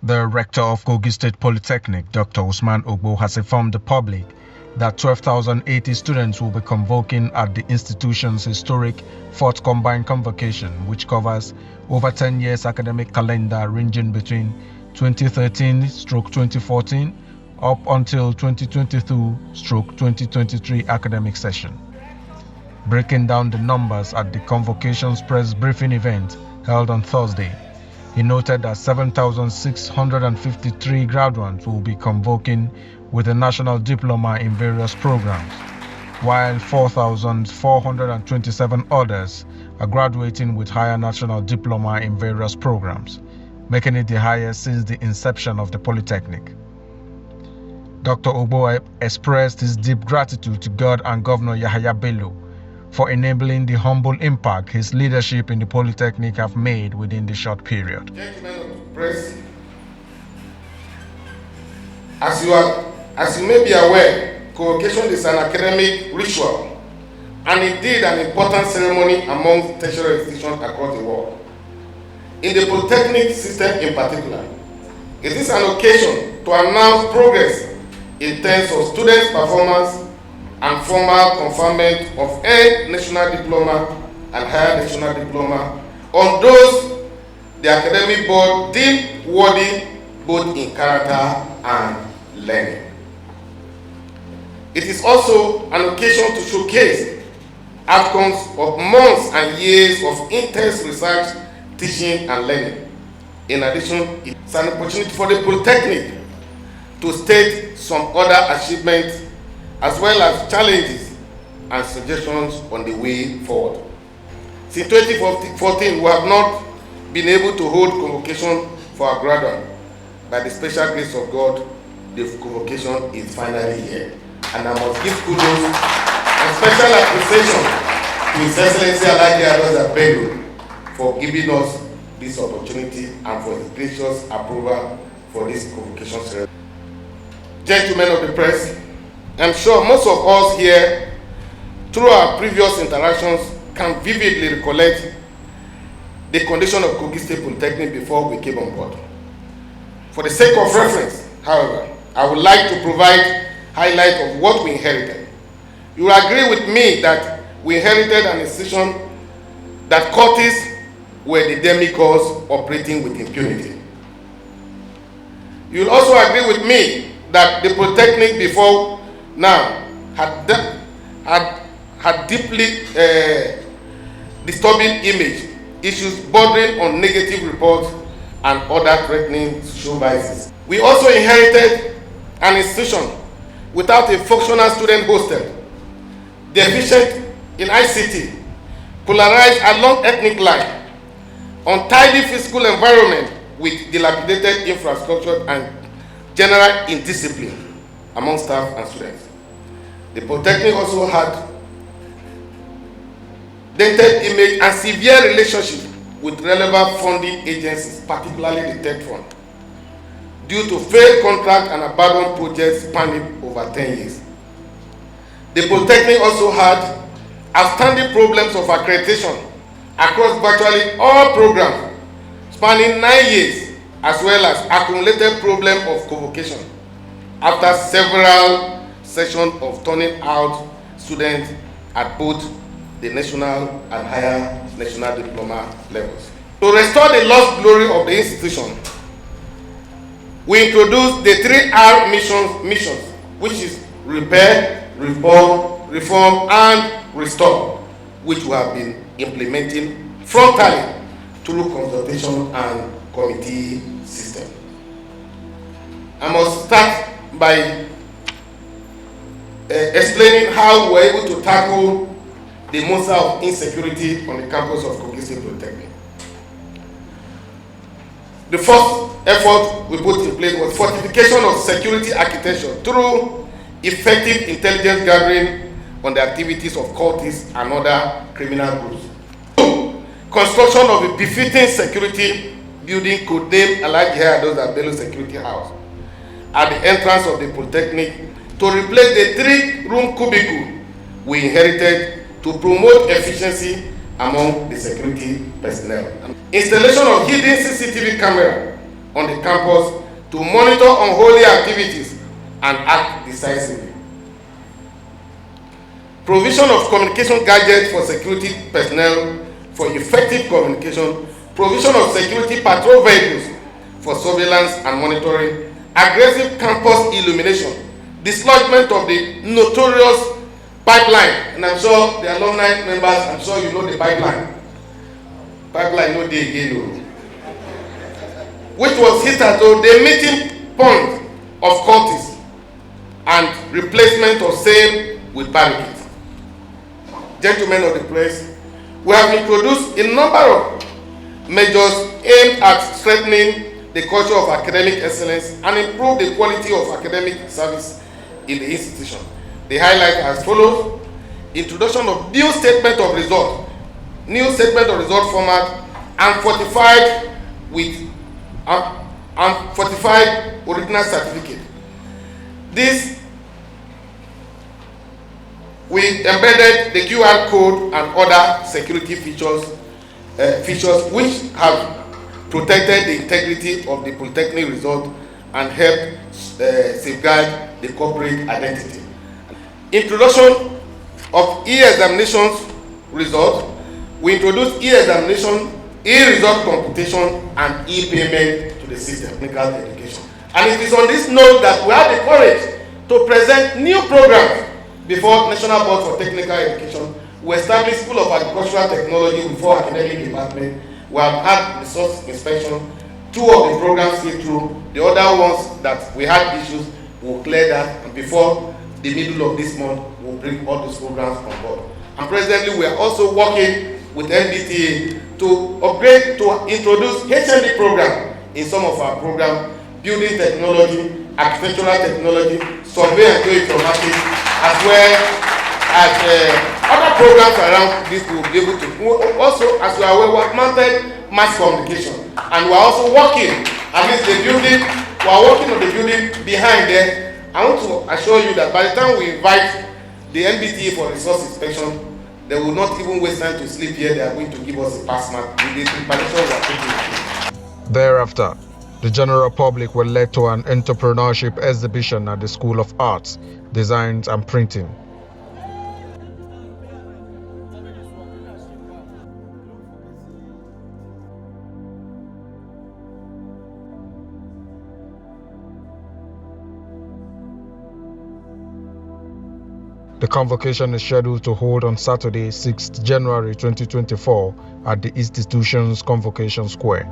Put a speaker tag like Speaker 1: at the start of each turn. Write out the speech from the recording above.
Speaker 1: The rector of Kogi State Polytechnic, Dr. Usman Ogbo, has informed the public that 12,080 students will be convoking at the institution's historic fourth combined convocation, which covers over 10 years academic calendar ranging between 2013-2014 up until 2022-2023 academic session. Breaking down the numbers at the convocation's press briefing event held on Thursday, he noted that 7,653 graduates will be convoking with a national diploma in various programs, while 4,427 others are graduating with higher national diploma in various programs, making it the highest since the inception of the Polytechnic. Dr. Ogbo expressed his deep gratitude to God and Governor Yahaya Bello for enabling the humble impact his leadership in the Polytechnic have made within the short period.
Speaker 2: Gentlemen of the press, as you may be aware, convocation is an academic ritual and indeed an important ceremony among tertiary institutions across the world. In the Polytechnic system in particular, it is an occasion to announce progress in terms of students' performance and formal conferment of a national diploma and higher national diploma on those the academic board deemed worthy both in character and learning. It is also an occasion to showcase outcomes of months and years of intense research, teaching and learning. In addition, it's an opportunity for the Polytechnic to state some other achievements as well as challenges and suggestions on the way forward. Since 2014, we have not been able to hold convocation for our graduates. By the special grace of God, the convocation is finally here. And I must give kudos and special appreciation to His Excellency Alhaji Adoza Bello for giving us this opportunity and for his gracious approval for this convocation ceremony. Gentlemen of the press, I'm sure most of us here, through our previous interactions, can vividly recollect the condition of Kogi State Polytechnic before we came on board. For the sake of reference, however, I would like to provide highlight of what we inherited. You will agree with me that we inherited an institution that courtists were the demigods operating with impunity. You will also agree with me that the Polytechnic before now had deeply disturbing image, issues bordering on negative reports and other threatening social vices. We also inherited an institution without a functional student hostel, deficient in ICT, polarized along ethnic lines, untidy physical environment with dilapidated infrastructure and general indiscipline among staff and students. The Polytechnic also had dented image and severe relationship with relevant funding agencies, particularly the TED Fund, due to failed contract and abandoned projects spanning over 10 years. The Polytechnic also had outstanding problems of accreditation across virtually all programs spanning 9 years, as well as accumulated problem of convocation after several sessions of turning out students at both the national and higher national diploma levels. To restore the lost glory of the institution, we introduced the 3R missions, which is repair, reform, and restore, which we have been implementing frontally through consultation and committee system. I must start by explaining how we were able to tackle the monster of insecurity on the campus of Kogi State Polytechnic. The first effort we put in place was fortification of security architecture through effective intelligence gathering on the activities of cultists and other criminal groups. Two, construction of a befitting security building codenamed Alhaji Adoza Bello Security House at the entrance of the Polytechnic to replace the 3-room cubicle we inherited to promote efficiency among the security personnel. Installation of hidden CCTV camera on the campus to monitor unholy activities and act decisively. Provision of communication gadgets for security personnel for effective communication, provision of security patrol vehicles for surveillance and monitoring, aggressive campus illumination, dislodgement of the notorious pipeline, and I'm sure the alumni members, I'm sure you know the pipeline. Pipeline no dey again, which was hitherto the meeting point of cultists, and replacement of same with barricades. Gentlemen of the press, we have introduced a number of measures aimed at strengthening the culture of academic excellence and improve the quality of academic service in the institution. The highlight as follows: introduction of new statement of result format and fortified original certificate. This we embedded the QR code and other security features which have protected the integrity of the polytechnic result and helped safeguard the corporate identity. Introduction of e-examinations result. We introduced e-examination, e-result computation, and e-payment to the system, technical education. And it is on this note that we have the courage to present new programs before National Board for Technical Education. We established School of Agricultural Technology before academic department. We have had resource inspection. 2 of the programs came through. The other ones that we had issues, we'll clear that, and before the middle of this month, we'll bring all these programs on board. And presently, we are also working with NBTA to upgrade, to introduce HND program in some of our programs, building technology, architectural technology, survey and geoinformatics, as well as other programs around this. We will be able to. Also, as we are aware, we have mounted mass communication, and we are also working, at least the building, we are working on the building behind there. I want to assure you that by the time we invite the NBTA for resource inspection, they will not even waste time to sleep here. They are going to give us a pass mark with the preparation we are taking.
Speaker 1: Thereafter, the general public were led to an entrepreneurship exhibition at the School of Arts, Designs and Printing. The convocation is scheduled to hold on Saturday, 6th January 2024 at the institution's Convocation Square.